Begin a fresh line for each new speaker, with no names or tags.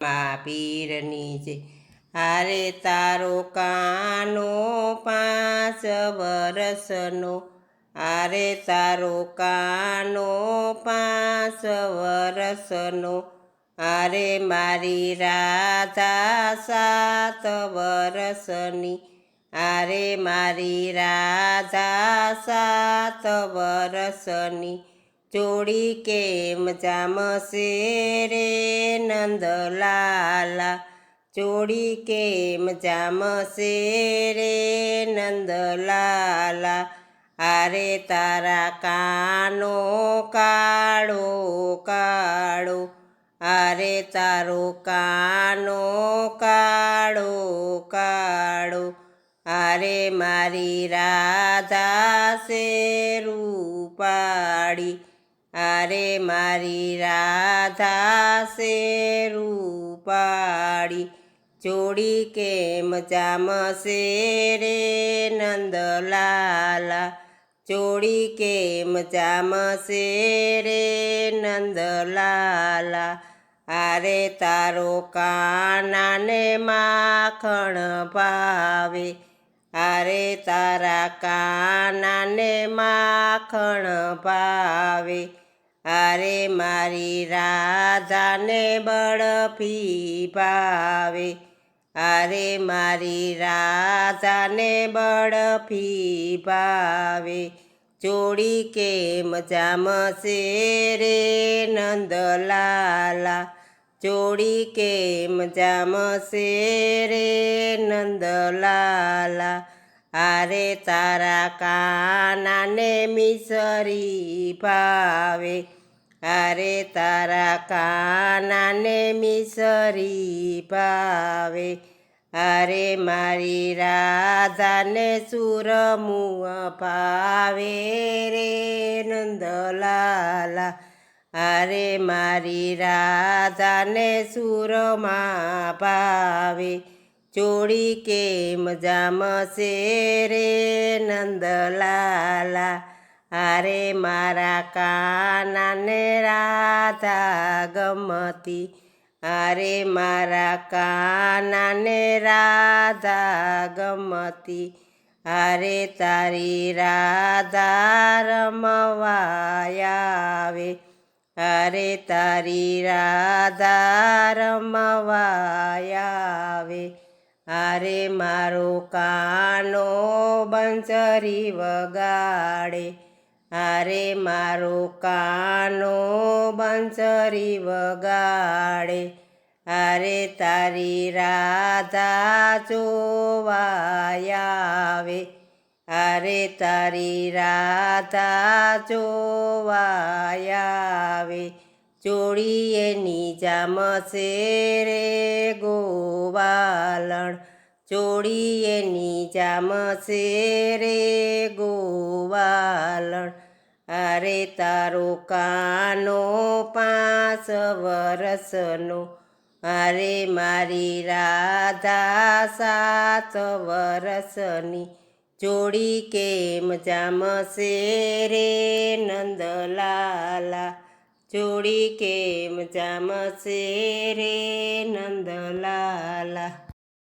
મા પીરની છે હારે તારો કાનો 5 વરસનો હારે તારો કાનો 5 વરસનો હારે મારી રાધા 7 વરસની હારે મારી રાધા 7 વરસની જોડી કેમ જામશે રે નંદલાલા જોડી કેમ જામશે રે નંદલાલા હારે તારા કાનો કાળો કાળો હારે તારો કાનો કાળો કાળો હારે મારી રાધા છે રૂપાળી હારે મારી રાધા છે રૂપાળી જોડી કેમ જામશે રે નંદલાલા જોડી કેમ જામશે રે નંદલાલા હારે તારો કાનાને માખણ ભાવે હારે તારા કાનાને માખણ ભાવે હારે મારી રાધાને બળફી ભાવે હારે મારી રાધાને બળફી ભાવે જોડી કેમ જામશે રે નંદલાલા જોડી કેમ જામશે રે નંદલાલા હારે તારા કાનાને મિસરી ભાવે હારે તારા કાનાને મિસરી ભાવે હારે મારી રાધાને સુરમું ભાવે રે નંદલાલા હારે મારી રાધાને સુરમાં ભાવે જોડી કેમ જામશે રે નંદલાલા હારે મારા કાનાને રાધા ગમતી હારે મારા કાનાને રાધા ગમતી હારે તારી રાધા રમવા આવે હારે તારી રાધા રમવા આવે હારે મારો કાનો બંસરી વગાડે હારે મારો કાનો બંસરી વગાડે હારે તારી રાધા જોવા આવે હારે તારી રાધા જોવા આવે જોડી એની જામશે રે ગોવાલણ જોડી એની જામશે રે ગોવાલણ હારે તારો કાનો 5 વરસનો હારે મારી રાધા 7 વરસની જોડી કેમ જામશે રે નંદલાલા જોડી કેમ જામશે રે નંદલાલા